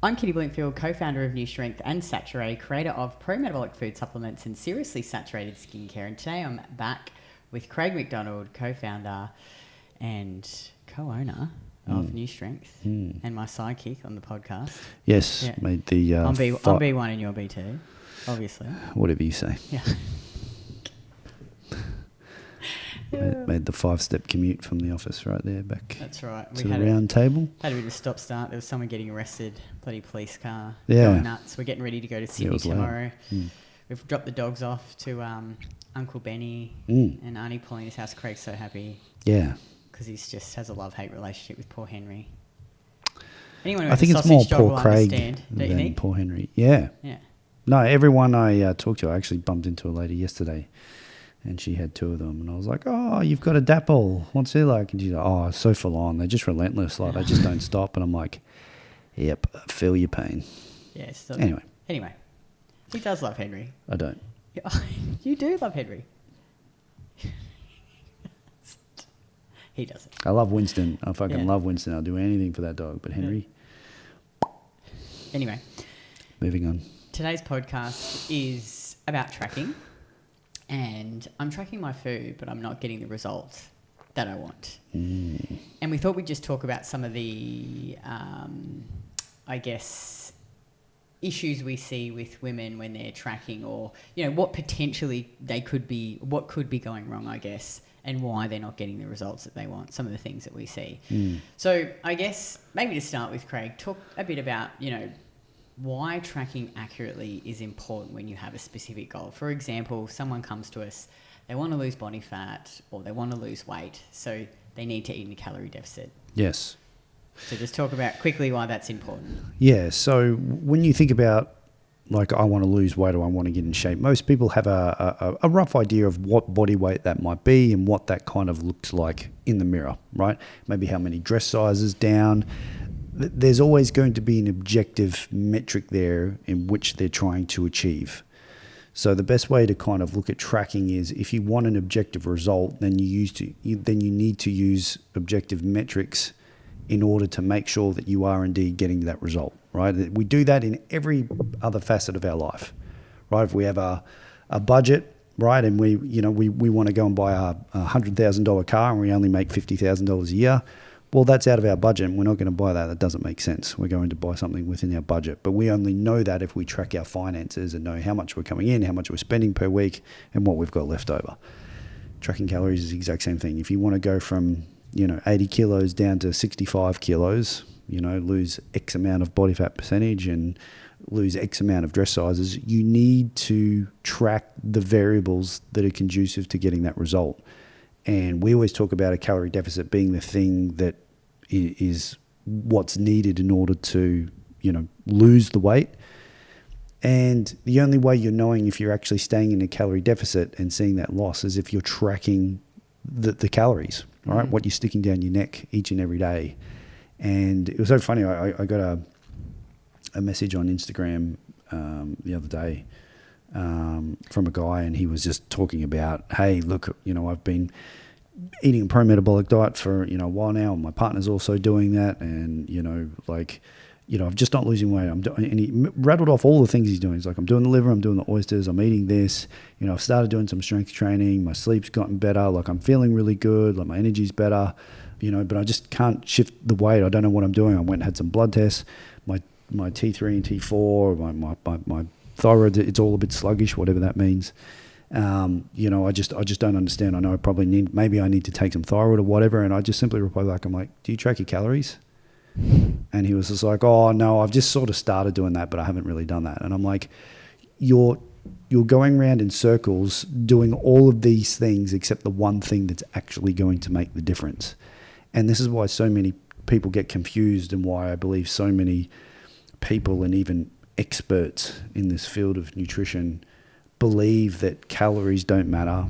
I'm Kitty Blomfield, co-founder of New Strength and Saturée, creator of pro-metabolic food supplements and seriously saturated skincare. And today I'm back with Craig McDonald, co-founder and co-owner of New Strength and my sidekick on the podcast. Yes, Yeah. made the... I'm B1 and you're B2, obviously. Whatever you say. Yeah. Made the 5-step commute from the office right there back. That's right. To the round table. Had a bit of a stop-start. There was someone getting arrested. Bloody police car. Yeah. Going nuts. We're getting ready to go to Sydney tomorrow. We've dropped the dogs off to Uncle Benny and Auntie Paulina's house. Craig's so happy. Yeah. Because he just has a love-hate relationship with poor Henry. Anyone who I has think a it's more sausage dog poor will Craig understand, don't you than think? poor Henry. Yeah. Yeah. No, everyone I talked to, I actually bumped into a lady yesterday and she had 2 of them. And I was like, oh, you've got a dapple. What's he like? And she's like, oh, so full on. They're just relentless. Like, they just don't stop. And I'm like, yep, I feel your pain. Yeah. Anyway. He does love Henry. I don't. You do love Henry. He doesn't. I love Winston. I fucking love Winston. I'll do anything for that dog. But Henry... Anyway. Moving on. Today's podcast is about tracking. And I'm tracking my food, but I'm not getting the results that I want. And we thought we'd just talk about some of the, issues we see with women when they're tracking, or, what potentially could be going wrong, I guess, and why they're not getting the results that they want, some of the things that we see. So I guess maybe to start with, Craig, talk a bit about, why tracking accurately is important when you have a specific goal. For example, someone comes to us, they want to lose body fat or they want to lose weight, so they need to eat in a calorie deficit. Yes. So just talk about quickly why that's important. Yeah, so when you think about, like, I want to lose weight or I want to get in shape, most people have a rough idea of what body weight that might be and what that kind of looks like in the mirror, right? Maybe how many dress sizes down. There's always going to be an objective metric there in which they're trying to achieve. So the best way to kind of look at tracking is, if you want an objective result, then you need to use objective metrics in order to make sure that you are indeed getting that result, right? We do that in every other facet of our life, right? If we have a budget, right, and we want to go and buy a $100,000 car and we only make $50,000 a year, well, that's out of our budget and we're not going to buy that. That doesn't make sense. We're going to buy something within our budget. But we only know that if we track our finances and know how much we're coming in, how much we're spending per week, and what we've got left over. Tracking calories is the exact same thing. If you want to go from 80 kilos down to 65 kilos, lose X amount of body fat percentage and lose X amount of dress sizes, you need to track the variables that are conducive to getting that result. And we always talk about a calorie deficit being the thing that is what's needed in order to, lose the weight. And the only way you're knowing if you're actually staying in a calorie deficit and seeing that loss is if you're tracking the calories, right? What you're sticking down your neck each and every day. And it was so funny. I got a message on Instagram the other day from a guy, and he was just talking about, hey, look, I've been eating a pro-metabolic diet for a while now, and my partner's also doing that, and I'm just not losing weight. And he rattled off all the things he's doing. He's like, I'm doing the liver, I'm doing the oysters, I'm eating this. I've started doing some strength training. My sleep's gotten better. Like, I'm feeling really good. Like, my energy's better. But I just can't shift the weight. I don't know what I'm doing. I went and had some blood tests. My T3 and T4, my thyroid, it's all a bit sluggish, whatever that means. I just don't understand. I know I probably maybe I need to take some thyroid or whatever. And I just simply reply back, I'm like, do you track your calories? And he was just like, oh no, I've just sort of started doing that, but I haven't really done that. And I'm like, you're going around in circles doing all of these things except the one thing that's actually going to make the difference. And this is why so many people get confused, and why I believe so many people and even experts in this field of nutrition believe that calories don't matter.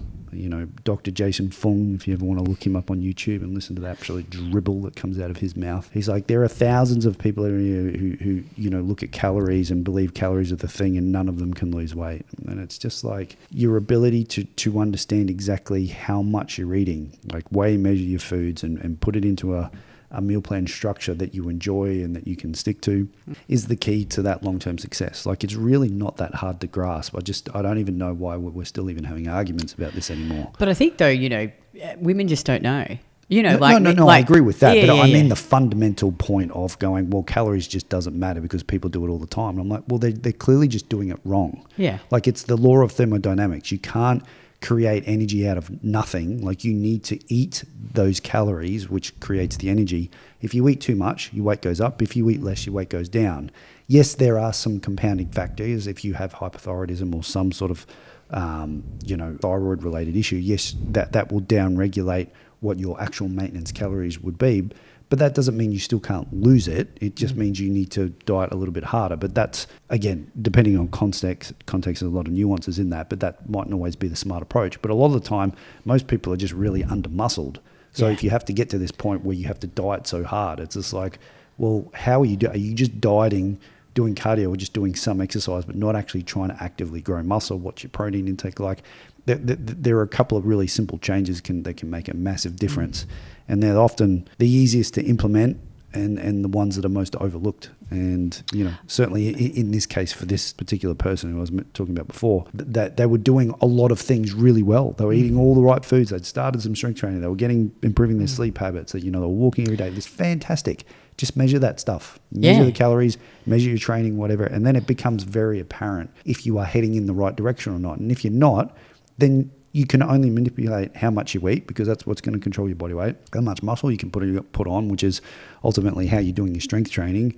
Dr. Jason Fung, if you ever want to look him up on YouTube and listen to the absolute dribble that comes out of his mouth. He's like, there are thousands of people who look at calories and believe calories are the thing, and none of them can lose weight. And it's just like your ability to understand exactly how much you're eating, like weigh and measure your foods and put it into a a meal plan structure that you enjoy and that you can stick to is the key to that long-term success. Like, it's really not that hard to grasp. I don't even know why we're still even having arguments about this anymore. But I think, though, women just don't know. No, I agree with that. But I mean the fundamental point of going, well, calories just doesn't matter because people do it all the time. And I'm like, well, they're clearly just doing it wrong. Yeah. Like, it's the law of thermodynamics. You can't create energy out of nothing. Like, you need to eat those calories, which creates the energy. If you eat too much, your weight goes up. If you eat less, your weight goes down. Yes, there are some compounding factors. If you have hypothyroidism or some sort of, thyroid related issue, yes, that will down-regulate what your actual maintenance calories would be. But that doesn't mean you still can't lose it. It just means you need to diet a little bit harder. But that's, again, depending on context, there's a lot of nuances in that, but that mightn't always be the smart approach. But a lot of the time, most people are just really under-muscled. So if you have to get to this point where you have to diet so hard, it's just like, well, how are you doing? Are you just dieting, doing cardio, or just doing some exercise, but not actually trying to actively grow muscle? What's your protein intake like? There are a couple of really simple changes that can make a massive difference. And they're often the easiest to implement and the ones that are most overlooked. And, certainly in this case for this particular person who I was talking about before, that they were doing a lot of things really well. They were eating all the right foods. They'd started some strength training. They were improving their sleep habits. They were walking every day. It's fantastic. Just measure that stuff. Measure the calories, measure your training, whatever. And then it becomes very apparent if you are heading in the right direction or not. And if you're not, then you can only manipulate how much you eat, because that's what's going to control your body weight, how much muscle you can put on, which is ultimately how you're doing your strength training,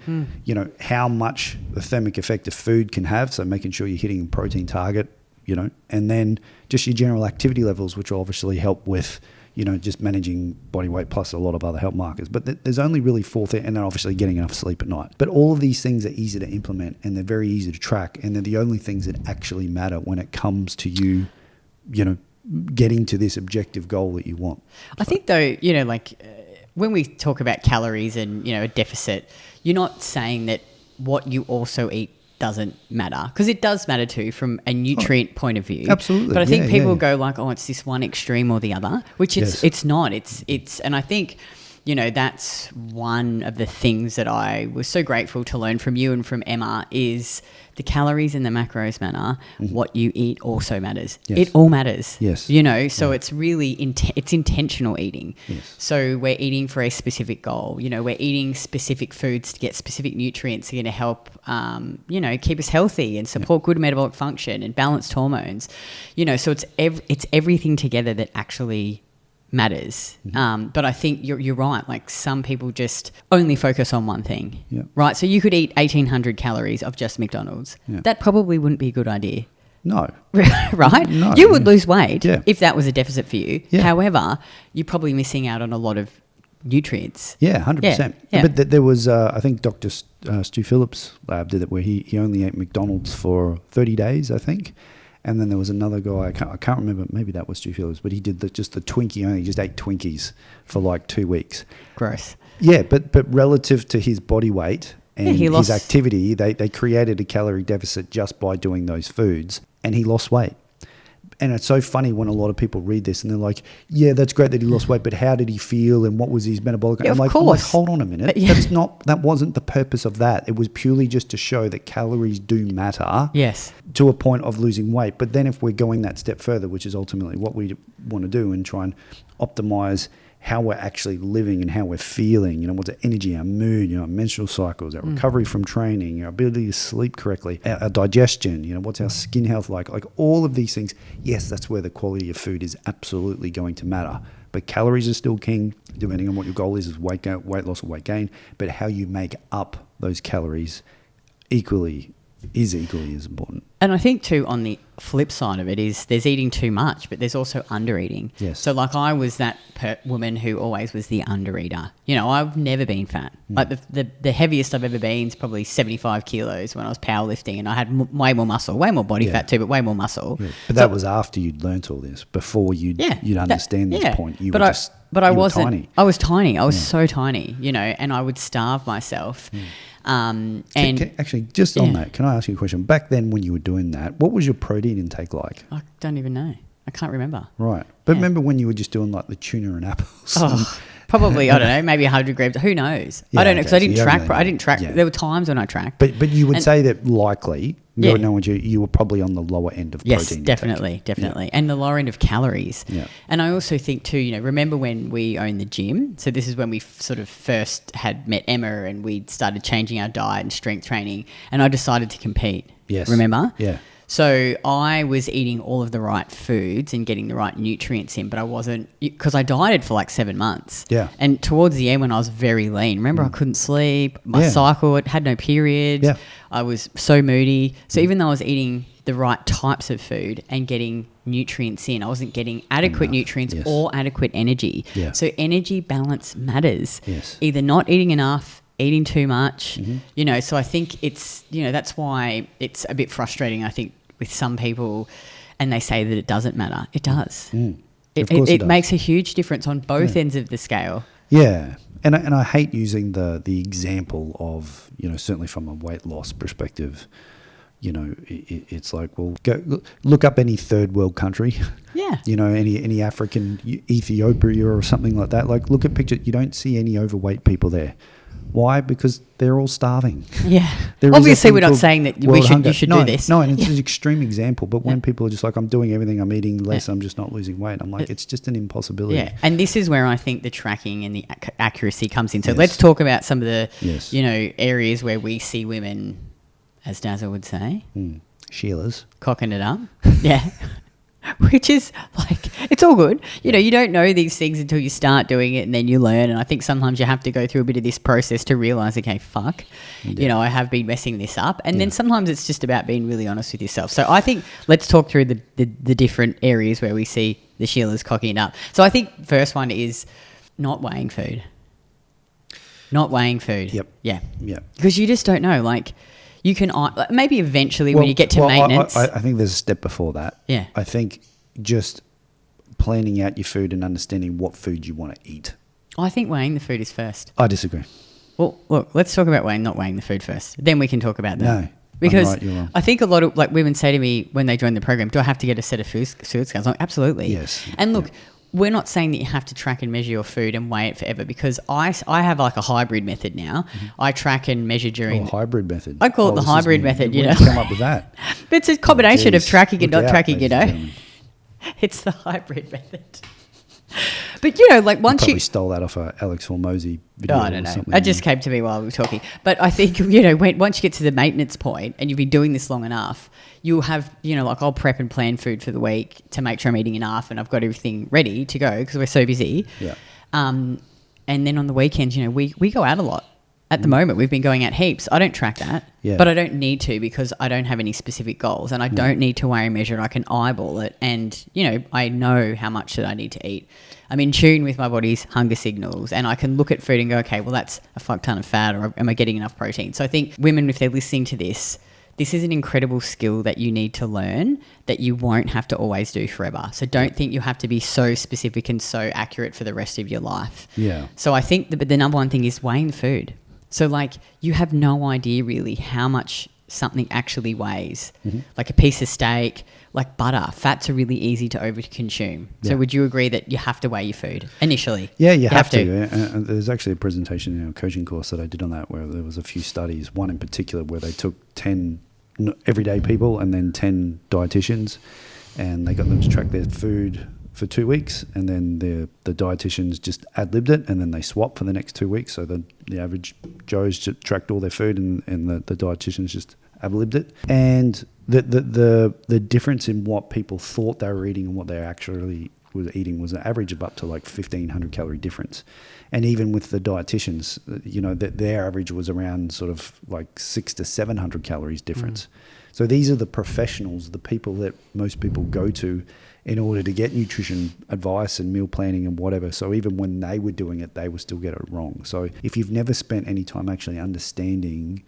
how much the thermic effect of food can have, so making sure you're hitting a protein target, and then just your general activity levels, which will obviously help with, just managing body weight plus a lot of other health markers. But there's only really 4 things, and then obviously getting enough sleep at night. But all of these things are easy to implement, and they're very easy to track, and they're the only things that actually matter when it comes to you, getting to this objective goal that you want. I think, though, when we talk about calories and, a deficit, you're not saying that what you also eat doesn't matter, because it does matter too from a nutrient point of view. Absolutely. But I think people go like, oh, it's this one extreme or the other, which it's not. It's and I think, that's one of the things that I was so grateful to learn from you and from Emma is the calories and the macros matter. What you eat also matters. Yes. It all matters. Yes. So it's really, it's intentional eating. Yes. So we're eating for a specific goal. We're eating specific foods to get specific nutrients that are going to help, keep us healthy and support good metabolic function and balanced hormones. So it's everything together that actually matters. But I think you're right. Like, some people just only focus on one thing, right? So you could eat 1,800 calories of just McDonald's. That probably wouldn't be a good idea. No. Right? No. You would lose weight if that was a deficit for you. Yeah. However, you're probably missing out on a lot of nutrients. Yeah, 100%. Yeah. But there was, I think Dr. Stu Phillips' lab did it, where he only ate McDonald's for 30 days, I think. And then there was another guy, I can't remember, maybe that was Stu Phillips, but he did just the Twinkie only, just ate Twinkies for like 2 weeks. Gross. Yeah, but relative to his body weight and his activity, they created a calorie deficit just by doing those foods, and he lost weight. And it's so funny when a lot of people read this and they're like, yeah, that's great that he lost weight, but how did he feel and what was his metabolic? Yeah, I'm like, hold on a minute. That wasn't the purpose of that. It was purely just to show that calories do matter. Yes. To a point of losing weight. But then if we're going that step further, which is ultimately what we want to do, and try and optimize how we're actually living and how we're feeling, what's our energy, our mood, our menstrual cycles, our recovery from training, our ability to sleep correctly, our digestion, what's our skin health like all of these things. Yes, that's where the quality of food is absolutely going to matter. But calories are still king, depending on what your goal is weight loss or weight gain. But how you make up those calories is equally as important. And I think too, on the flip side of it is there's eating too much, but there's also under-eating. Yes. So like I was that woman who always was the under-eater. I've never been fat. Like the heaviest I've ever been is probably 75 kilos when I was powerlifting, and I had way more muscle, way more body fat too, but way more muscle. Yeah. But that was after you'd learnt all this, before you'd understand this point. I wasn't tiny. I was tiny. I was so tiny, and I would starve myself. Actually, just on that, can I ask you a question? Back then when you were doing that, what was your protein intake like? I don't even know. I can't remember. Right. But remember when you were just doing like the tuna and apples? Probably, I don't know, maybe 100 grams. Who knows? Yeah, I don't know because I didn't track. know. I didn't track. Yeah. There were times when I tracked. But you would say that likely, Yeah. knowing you were probably on the lower end of Yes, protein definitely. intake. And the lower end of calories. Yeah. And I also think too, remember when we owned the gym? So this is when we sort of first had met Emma and we started changing our diet and strength training, and I decided to compete. Yes. Remember? Yeah. So I was eating all of the right foods and getting the right nutrients in, but I wasn't, because I dieted for like 7 months. Yeah. And towards the end when I was very lean, remember I couldn't sleep, my Yeah. cycle, it had no periods. Yeah. I was so moody. So even though I was eating the right types of food and getting nutrients in, I wasn't getting adequate nutrients Yes. or adequate energy. Yeah. So energy balance matters. Yes. Either not eating enough, eating too much, so I think it's, that's why it's a bit frustrating, I think, with some people, and they say that it doesn't matter. It does. Of course it does. Makes a huge difference on both ends of the scale. Yeah. And I hate using the example of, certainly from a weight loss perspective, it's like, well, go look up any third world country. Yeah. Any African, Ethiopia or something like that. Like, look at pictures. You don't see any overweight people there. Why? Because they're all starving. Yeah. There is Obviously, a we're thing not called saying that world hunger. you should No, do this. No, and it's an extreme example. But when people are just like, I'm doing everything, I'm eating less, I'm just not losing weight. I'm like, it's just an impossibility. Yeah, and this is where I think the tracking and the accuracy comes in. So let's talk about some of the, areas where we see women, as Dazzle would say, Sheila's. cocking it up. Yeah. Which is like, it's all good. You don't know these things until you start doing it and then you learn. And I think sometimes you have to go through a bit of this process to realize, okay, fuck, I have been messing this up. And then sometimes it's just about being really honest with yourself. So I think let's talk through the different areas where we see the Sheilas cocking it up. So I think first one is not weighing food. Not weighing food. Yep. Yeah. Yeah. Because you just don't know. Like, you can maybe eventually when you get to maintenance. I think there's a step before that. Yeah. I think just planning out your food and understanding what food you want to eat. I think weighing the food is first. I disagree. Well, look, let's talk about not weighing the food first. Then we can talk about that. No. Because I'm right, you're wrong. I think a lot of women say to me when they join the program, do I have to get a set of food scales? I'm like, absolutely. Yes. And look, we're not saying that you have to track and measure your food and weigh it forever, because I have like a hybrid method now. I track and measure during... hybrid method. I call it the hybrid method, When did you come up with that? But it's a combination of tracking and Look not out, tracking, ladies and gentlemen. It's the hybrid method. But, once Probably stole that off a Alex Hormozy video I don't or know. something. It just came to me while we were talking. But I think, once you get to the maintenance point and you've been doing this long enough, you'll have, I'll prep and plan food for the week to make sure I'm eating enough and I've got everything ready to go because we're so busy. Yeah. And then on the weekends, we go out a lot. At the moment, we've been going out heaps. I don't track that, but I don't need to because I don't have any specific goals and I don't need to weigh and measure it. I can eyeball it and, I know how much that I need to eat. I'm in tune with my body's hunger signals and I can look at food and go, okay, well, that's a fuck ton of fat, or am I getting enough protein? So I think women, if they're listening to this is an incredible skill that you need to learn that you won't have to always do forever. So don't think you have to be so specific and so accurate for the rest of your life. Yeah. So I think the number one thing is weighing the food. So you have no idea really how much something actually weighs. Like a piece of steak, like butter. Fats are really easy to overconsume. So would you agree that you have to weigh your food initially? Yeah, you have to. And there's actually a presentation in our coaching course that I did on that where there was a few studies, one in particular where they took 10 everyday people and then 10 dietitians and they got them to track their food for 2 weeks, and then the dietitians just ad-libbed it, and then they swapped for the next 2 weeks. So the average Joes just tracked all their food, and the dietitians just ad-libbed it. And the difference in what people thought they were eating and what they actually was eating was an average of up to like 1,500 calorie difference. And even with the dietitians, their average was around sort of like 600 to 700 calories difference. So these are the professionals, the people that most people go to in order to get nutrition advice and meal planning and whatever. So even when they were doing it, they would still get it wrong. So if you've never spent any time actually understanding,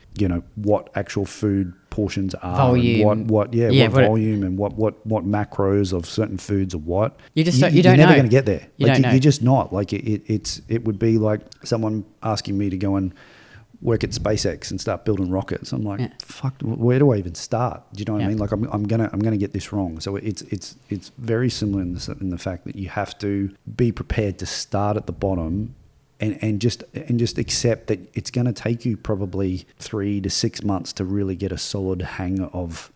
what actual food portions are, volume. and what volume and what macros of certain foods are what, you don't you're know. never going to get there. You're just not. Like it would be like someone asking me to go and work at SpaceX and start building rockets. I'm like, fuck, where do I even start? Do you know what I mean? Like I'm gonna get this wrong. So it's very similar in the fact that you have to be prepared to start at the bottom and just accept that it's going to take you probably 3 to 6 months to really get a solid hang of,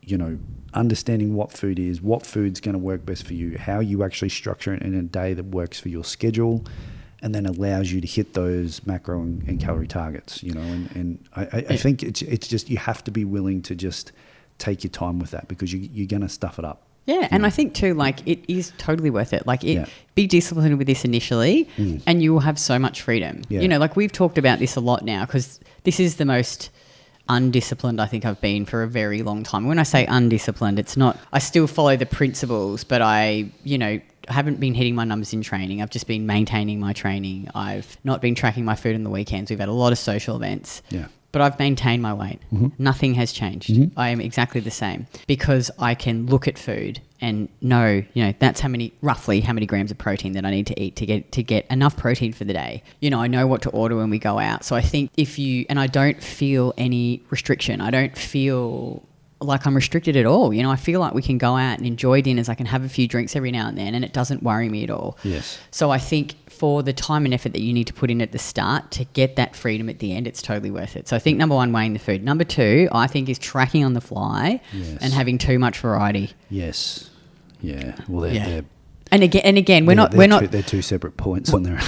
understanding what food is, what food's going to work best for you, how you actually structure it in a day that works for your schedule, and then allows you to hit those macro and calorie targets, and I think it's just, you have to be willing to just take your time with that, because you're going to stuff it up. Yeah, and I think too, it is totally worth it. Be disciplined with this initially, and you will have so much freedom. Yeah. We've talked about this a lot now, because this is the most undisciplined I think I've been for a very long time. When I say undisciplined, it's not, I still follow the principles, but I haven't been hitting my numbers in training. I've just been maintaining my training. I've not been tracking my food on the weekends. We've had a lot of social events. Yeah. But I've maintained my weight. Nothing has changed. I am exactly the same, because I can look at food and know, that's roughly how many grams of protein that I need to eat to get enough protein for the day. I know what to order when we go out. So I think and I don't feel any restriction. I don't feel like I'm restricted at all. I feel like we can go out and enjoy dinners. I can have a few drinks every now and then, and it doesn't worry me at all. Yes. So I think for the time and effort that you need to put in at the start to get that freedom at the end, it's totally worth it. So I think number one, weighing the food. Number two, I think, is tracking on the fly and having too much variety. Yes. Yeah. Well, they're and again, they're two separate points on there.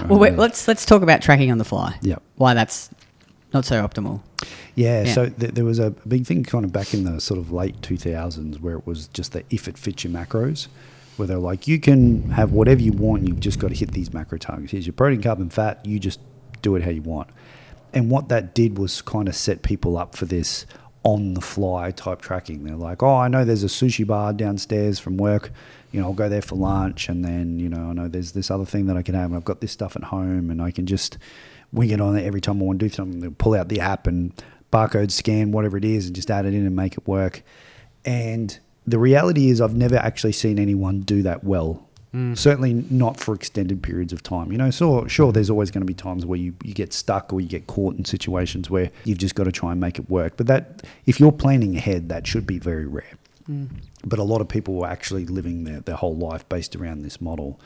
Let's talk about tracking on the fly. Yep. Why that's not so optimal. Yeah. So there was a big thing kind of back in the sort of late 2000s where it was just the if it fits your macros, where they're like, you can have whatever you want, you've just got to hit these macro targets. Here's your protein, carb, and fat. You just do it how you want. And what that did was kind of set people up for this on-the-fly type tracking. They're like, I know there's a sushi bar downstairs from work. I'll go there for lunch, and then, I know there's this other thing that I can have, and I've got this stuff at home, and I can just wing it on it every time I want to do something. They'll pull out the app and barcode scan whatever it is and just add it in and make it work. And the reality is I've never actually seen anyone do that well. Certainly not for extended periods of time. So sure, there's always going to be times where you get stuck or you get caught in situations where you've just got to try and make it work. But that, if you're planning ahead, that should be very rare. But a lot of people were actually living their whole life based around this model.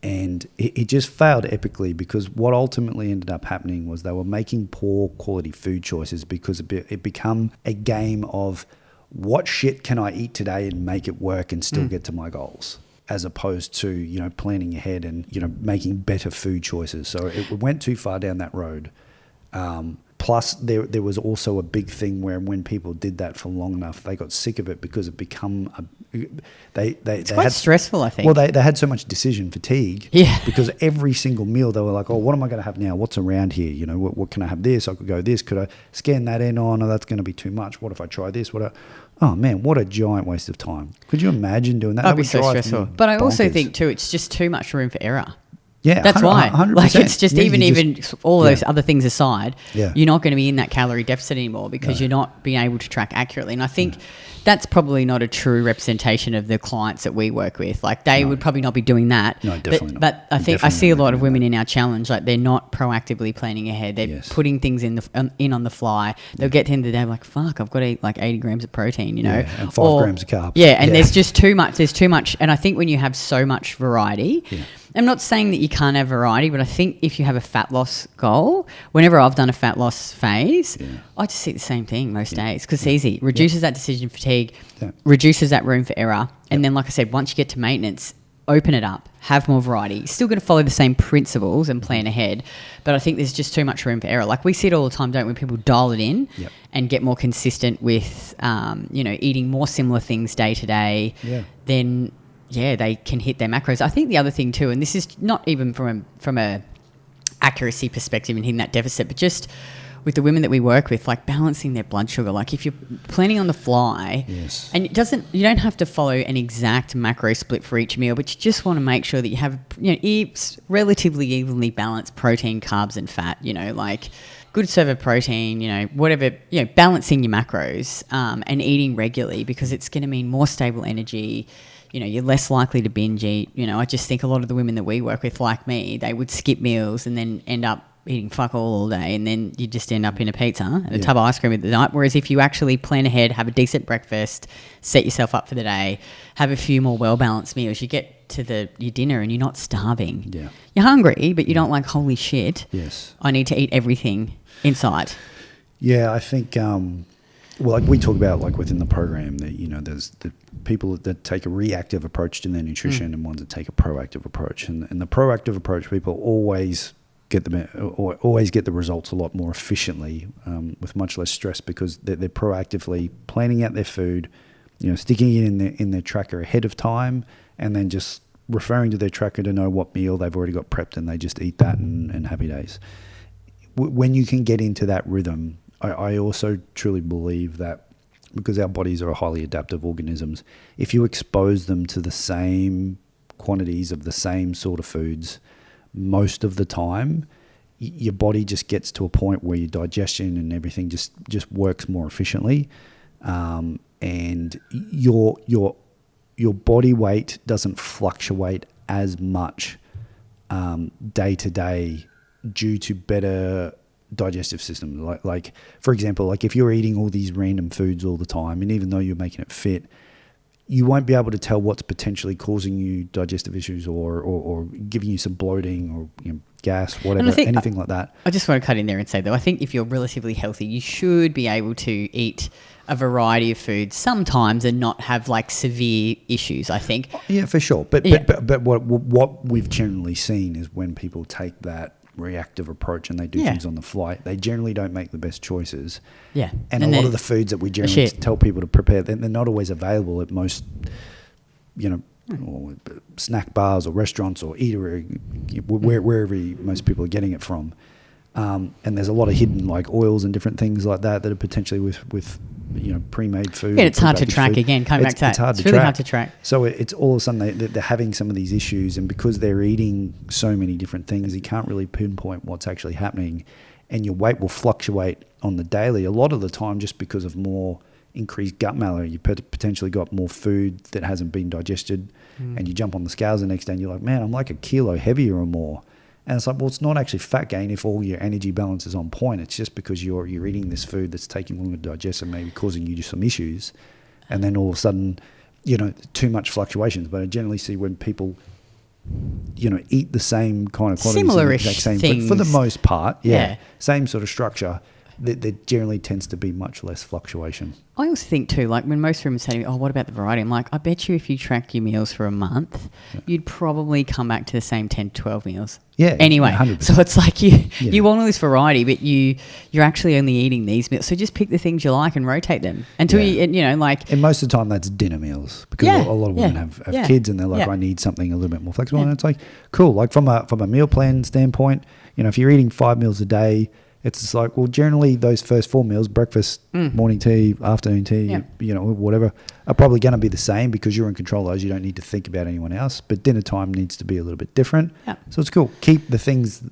And it just failed epically, because what ultimately ended up happening was they were making poor quality food choices, because it became a game of what shit can I eat today and make it work and still get to my goals, as opposed to, planning ahead and, making better food choices. So it went too far down that road. Plus, there was also a big thing where when people did that for long enough, they got sick of it, because it become it's quite stressful, I think. Well, they had so much decision fatigue. Yeah. Because every single meal they were like, what am I going to have now? What's around here? What can I have this? I could go this. Could I scan that in on? Oh, that's going to be too much. What if I try this? Oh man, what a giant waste of time. Could you imagine doing that? That'd be so stressful. But I also think too, it's just too much room for error. Yeah, that's why. 100%. It's just even all those other things aside, you're not going to be in that calorie deficit anymore, because you're not being able to track accurately. And I think that's probably not a true representation of the clients that we work with. They would probably not be doing that. No, definitely not. But I think I see a lot of women in our challenge, they're not proactively planning ahead. They're putting things in on the fly. They'll get to the end of the day like, fuck, I've got to eat 80 grams of protein, and 5 grams of carbs. Yeah, and there's just too much. There's too much. And I think when you have so much variety, I'm not saying that you can't have variety, but I think if you have a fat loss goal, whenever I've done a fat loss phase, I just eat the same thing most days, because it's easy. Reduces that decision fatigue, reduces that room for error. And then, like I said, once you get to maintenance, open it up, have more variety. You're still going to follow the same principles and plan ahead, but I think there's just too much room for error. We see it all the time, don't we? When people dial it in and get more consistent with, eating more similar things day to day, then they can hit their macros. I think the other thing too, and this is not even from a accuracy perspective and hitting that deficit, but just with the women that we work with, balancing their blood sugar. If you're planning on the fly, and you don't have to follow an exact macro split for each meal, but you just want to make sure that you have relatively evenly balanced protein, carbs, and fat. Good serve of protein, whatever, balancing your macros and eating regularly, because it's going to mean more stable energy. You're less likely to binge eat. I just think a lot of the women that we work with, like me, they would skip meals and then end up eating fuck all day, and then you just end up in a pizza and a tub of ice cream at the night. Whereas if you actually plan ahead, have a decent breakfast, set yourself up for the day, have a few more well-balanced meals, you get get to your dinner and you're not starving. Yeah. You're hungry, but you're not like, holy shit. Yes. I need to eat everything inside. Yeah, I think, well, like we talk about like within the program that, there's the people that take a reactive approach to their nutrition and ones that take a proactive approach. And the proactive approach, people always get the results a lot more efficiently with much less stress because they're proactively planning out their food, sticking it in their tracker ahead of time, and then just referring to their tracker to know what meal they've already got prepped, and they just eat that and happy days. When you can get into that rhythm, I also truly believe that because our bodies are highly adaptive organisms, if you expose them to the same quantities of the same sort of foods most of the time, your body just gets to a point where your digestion and everything just works more efficiently, and your body weight doesn't fluctuate as much day to day due to better digestive system. Like for example, like if you're eating all these random foods all the time, and even though you're making it fit, you won't be able to tell what's potentially causing you digestive issues or giving you some bloating or gas, whatever, anything like that. I just want to cut in there and say, though, I think if you're relatively healthy, you should be able to eat a variety of foods sometimes and not have like severe issues, I think. Yeah, for sure. But what we've generally seen is when people take that reactive approach and they do things on the fly, they generally don't make the best choices. Yeah. And a lot of the foods that we generally tell people to prepare, they're not always available at most, or snack bars or restaurants or eatery, wherever most people are getting it from. And there's a lot of hidden like oils and different things like that are potentially with pre-made food. Yeah, it's hard to track food. Again, coming back to that. It's really hard to track. So it's all of a sudden they're having some of these issues, and because they're eating so many different things, you can't really pinpoint what's actually happening, and your weight will fluctuate on the daily a lot of the time just because of more increased gut malady. You potentially got more food that hasn't been digested, and you jump on the scales the next day and you're like, man, I'm like a kilo heavier or more. And it's like, well, it's not actually fat gain if all your energy balance is on point. It's just because you're eating this food that's taking longer to digest and maybe causing you some issues. And then all of a sudden, too much fluctuations. But I generally see when people, eat the same kind of quantities, similar-ish same things. For the most part, same sort of structure, there generally tends to be much less fluctuation. I also think too, like when most women say to me, oh, what about the variety? I'm like, I bet you if you track your meals for a month, you'd probably come back to the same 10 to 12 meals. Yeah. Anyway, 100%. so it's like you want all this variety, but you're actually only eating these meals. So just pick the things you like and rotate them until And most of the time that's dinner meals because a lot of women have kids and they're like, I need something a little bit more flexible. And it's like, cool. Like from a meal plan standpoint, if you're eating 5 meals a day, it's just like, well, generally those first 4 meals, breakfast, morning tea, afternoon tea, whatever, are probably going to be the same because you're in control of those. You don't need to think about anyone else. But dinner time needs to be a little bit different. Yeah. So it's cool. Keep the things,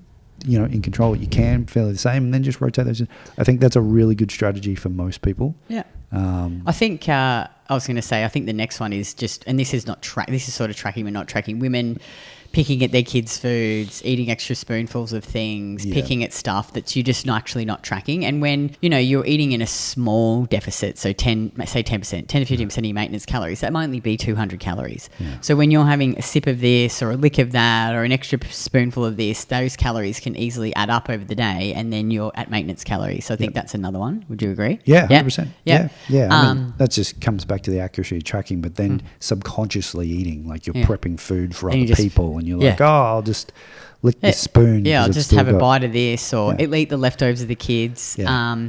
in control what you can, fairly the same, and then just rotate those. I think that's a really good strategy for most people. Yeah. I think I was going to say, I think the next one is just, and this is not this is sort of tracking, but not tracking women picking at their kids' foods, eating extra spoonfuls of things, picking at stuff that you're just actually not tracking. And when, you're eating in a small deficit, so 10 to 15% of your maintenance calories, that might only be 200 calories. Yeah. So when you're having a sip of this or a lick of that or an extra spoonful of this, those calories can easily add up over the day and then you're at maintenance calories. So I think that's another one. Would you agree? Yeah, 100%. Yeah. I mean, that just comes back to the accuracy of tracking, but then subconsciously eating, like you're prepping food for other people. And you're like, I'll just lick this spoon. Yeah, I'll just have a bite of this or eat the leftovers of the kids. Yeah.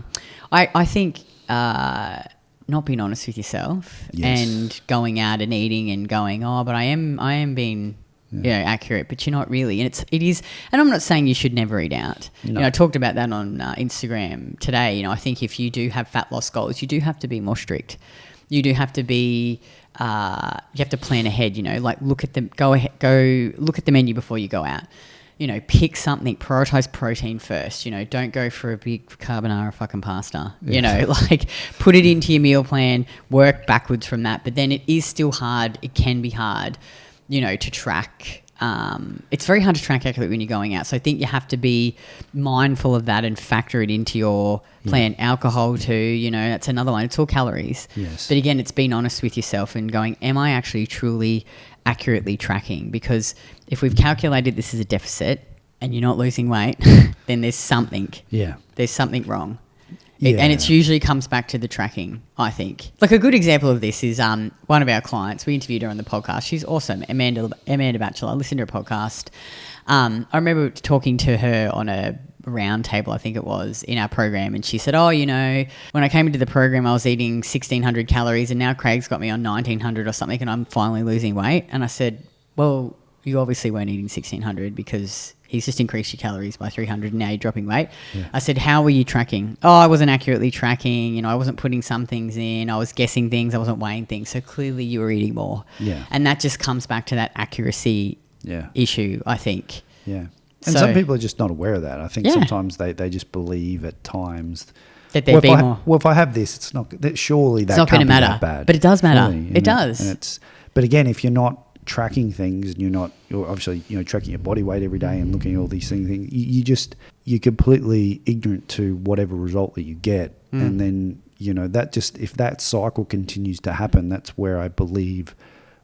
I think not being honest with yourself and going out and eating and going, but I am being accurate, but you're not really. And it is, and I'm not saying you should never eat out. No. I talked about that on Instagram today. I think if you do have fat loss goals, you do have to be more strict. You do have to be. You have to plan ahead. Like look at them. Go look at the menu before you go out. Pick something. Prioritize protein first. Don't go for a big carbonara fucking pasta. Like put it into your meal plan. Work backwards from that. But then it is still hard. It can be hard. To track it's very hard to track accurately when you're going out. So I think you have to be mindful of that and factor it into your plan. Alcohol too, you know, that's another one. It's all calories. Yes. But again, it's being honest with yourself and going, am I actually truly accurately tracking? Because if we've calculated this as a deficit and you're not losing weight, then there's something. Yeah. There's something wrong. And it usually comes back to the tracking, I think. Like a good example of this is one of our clients. We interviewed her on the podcast. She's awesome, Amanda Batchelor. I listened to her podcast. I remember talking to her on a round table, I think it was, in our program, and she said, oh, you know, when I came into the program I was eating 1,600 calories and now Craig's got me on 1,900 or something and I'm finally losing weight. And I said, well, you obviously weren't eating 1,600 because he's just increased your calories by 300 and now you're dropping weight. Yeah. I said, how were you tracking? Oh, I wasn't accurately tracking. You know, I wasn't putting some things in. I was guessing things. I wasn't weighing things. So clearly you were eating more. Yeah. And that just comes back to that accuracy issue, I think. Yeah. And some people are just not aware of that. I think sometimes they just believe at times that they'd be more. Well, if I have this, it's not. Surely that can't be that bad. But it does matter. Surely, it does. And but again, if you're not tracking things and you're obviously, you know, tracking your body weight every day and looking at all these things, you're completely ignorant to whatever result that you get. And then, you know, that just, if that cycle continues to happen, that's where I believe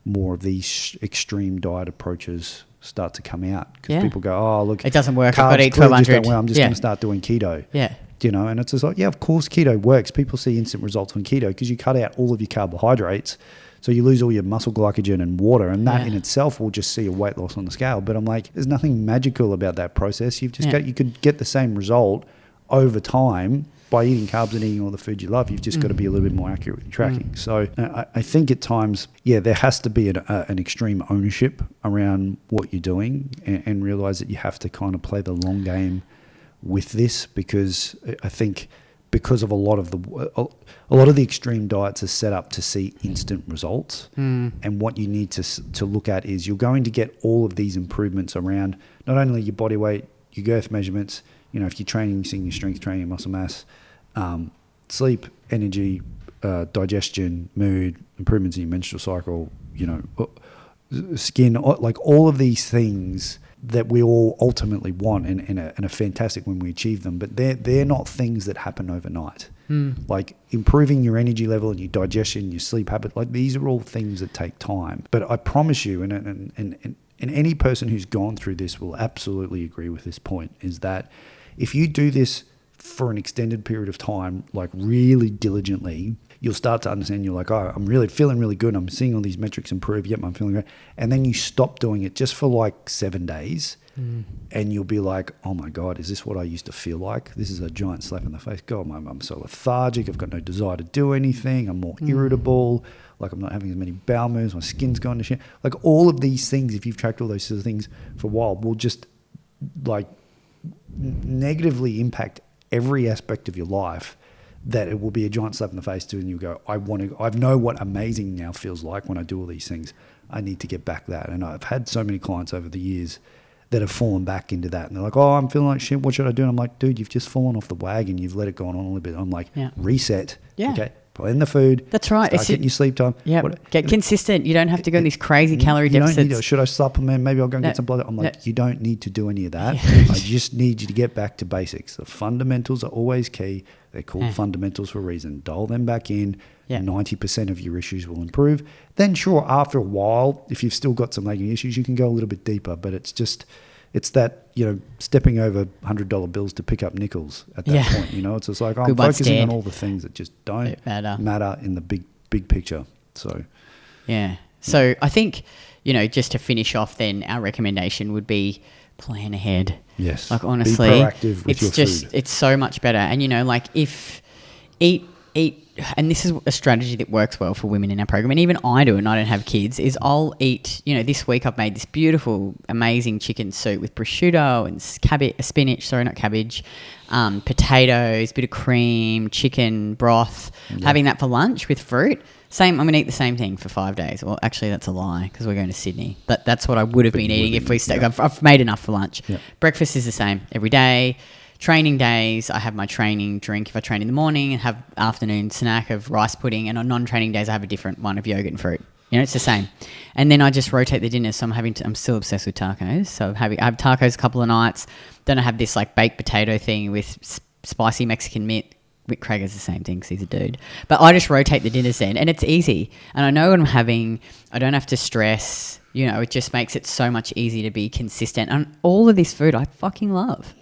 more of these extreme diet approaches start to come out, because people go, oh, look, it doesn't work. I've got to eat 1,200. I'm just going to start doing keto. Yeah. You know, and it's just like, yeah, of course keto works. People see instant results on keto because you cut out all of your carbohydrates. So you lose all your muscle glycogen and water, and that in itself will just see a weight loss on the scale. But I'm like, there's nothing magical about that process. You've just got, you could get the same result over time by eating carbs and eating all the food you love. You've just got to be a little bit more accurate with tracking. So I think at times, there has to be an extreme ownership around what you're doing, and realize that you have to kind of play the long game with this, because I think because of a lot of the extreme diets are set up to see instant results. And what you need to look at is you're going to get all of these improvements around not only your body weight, your girth measurements, you know, if you're training, you're seeing your strength training, muscle mass, sleep, energy, digestion, mood, improvements in your menstrual cycle, you know, skin, like all of these things that we all ultimately want and are fantastic when we achieve them, but they're not things that happen overnight. Like improving your energy level and your digestion, your sleep habit, like these are all things that take time. But I promise you, and any person who's gone through this will absolutely agree with this point, is that if you do this for an extended period of time, like really diligently, you'll start to understand. You're like, oh, I'm really feeling really good. I'm seeing all these metrics improve. Yep, I'm feeling great. And then you stop doing it just for like 7 days, and you'll be like, oh my God, is this what I used to feel like? This is a giant slap in the face. God, I'm so lethargic. I've got no desire to do anything. I'm more irritable. Like I'm not having as many bowel moves. My skin's going to shit. Like all of these things, if you've tracked all those sort of things for a while, will just like negatively impact every aspect of your life, that it will be a giant slap in the face to, and you go, I know what amazing now feels like when I do all these things. I need to get back that. And I've had so many clients over the years that have fallen back into that, and they're like, oh, I'm feeling like shit, what should I do? And I'm like, dude, you've just fallen off the wagon. You've let it go on a little bit. I'm like, reset. Okay. Plan the food. That's right. Start getting your sleep time. Yeah. Get consistent. You don't have to go in these crazy calorie deficits. Should I supplement? Maybe I'll go and get some blood. I'm like, you don't need to do any of that. I just need you to get back to basics. The fundamentals are always key. They're called fundamentals for a reason. Dial them back in. 90% of your issues will improve. Then sure, after a while, if you've still got some lagging issues, you can go a little bit deeper. But it's that, you know, stepping over $100 bills to pick up nickels at that point. You know, it's just like, I'm focusing on all the things that just don't matter in the big picture. So, So I think, you know, just to finish off, then our recommendation would be plan ahead. Yes. Like honestly, be proactive with your food. It's so much better. And you know, like if eat, and this is a strategy that works well for women in our program, and even I do, and I don't have kids, is I'll eat, you know, this week I've made this beautiful, amazing chicken soup with prosciutto and potatoes, bit of cream, chicken broth, having that for lunch with fruit. I'm going to eat the same thing for 5 days. Well, actually, that's a lie because we're going to Sydney. But that's what I would have been eating if we stayed. I've made enough for lunch. Breakfast is the same every day. Training days, I have my training drink if I train in the morning, and have afternoon snack of rice pudding. And on non-training days, I have a different one of yogurt and fruit. You know, it's the same. And then I just rotate the dinners. So I'm still obsessed with tacos. So I have tacos a couple of nights. Then I have this like baked potato thing with spicy Mexican meat. Craig is the same thing because he's a dude. But I just rotate the dinners then, and it's easy. And I know what I'm having. I don't have to stress. You know, it just makes it so much easier to be consistent. And all of this food I fucking love.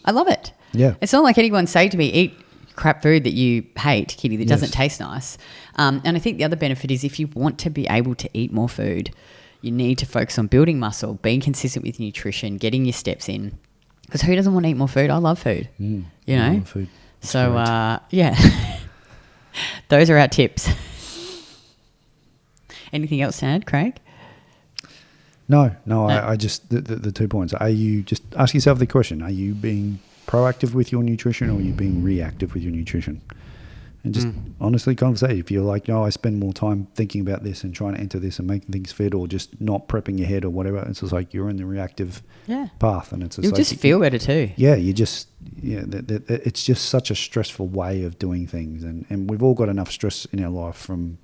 I love it. Yeah. It's not like anyone say to me, eat crap food that you hate, Kitty, that doesn't taste nice. And I think the other benefit is if you want to be able to eat more food, you need to focus on building muscle, being consistent with nutrition, getting your steps in. Because who doesn't want to eat more food? I love food. You know? I love food. That's so, great. yeah. Those are our tips. Anything else to add, Craig? No. I just, the 2 points. Are you, just ask yourself the question, are you being proactive with your nutrition or are you being reactive with your nutrition? And just honestly conversate. If you're like, I spend more time thinking about this and trying to enter this and making things fit, or just not prepping your head or whatever, it's just like you're in the reactive path, and it's just you'll like, just feel better too. Yeah, it's just such a stressful way of doing things, and we've all got enough stress in our life from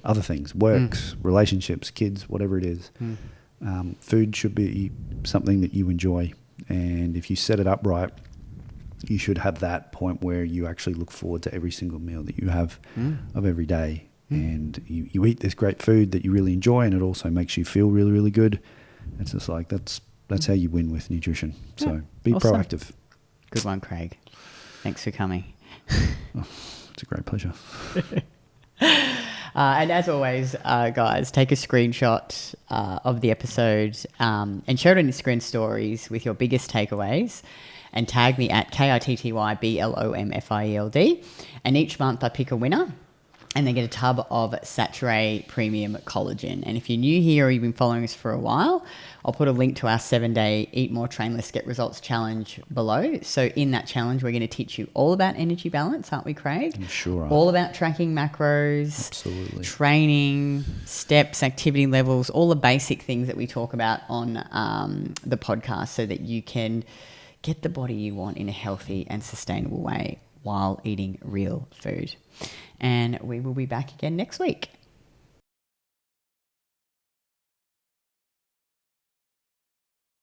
other things, works, relationships, kids, whatever it is. Food should be something that you enjoy, and if you set it up right, you should have that point where you actually look forward to every single meal that you have of every day. And you eat this great food that you really enjoy, and it also makes you feel really, really good. It's just like, that's how you win with nutrition. So be proactive. Good one, Craig. Thanks for coming. It's a great pleasure. And as always, guys, take a screenshot of the episode and share it on Instagram stories with your biggest takeaways, and tag me at KITTYBLOMFIELD. And each month I pick a winner, and they get a tub of Saturée Premium Collagen. And if you're new here or you've been following us for a while, I'll put a link to our 7-day Eat More, Train Less, Get Results challenge below. So in that challenge, we're going to teach you all about energy balance, aren't we, Craig? I'm sure. All about tracking macros, Absolutely. Training, steps, activity levels, all the basic things that we talk about on the podcast, so that you can get the body you want in a healthy and sustainable way while eating real food. And we will be back again next week.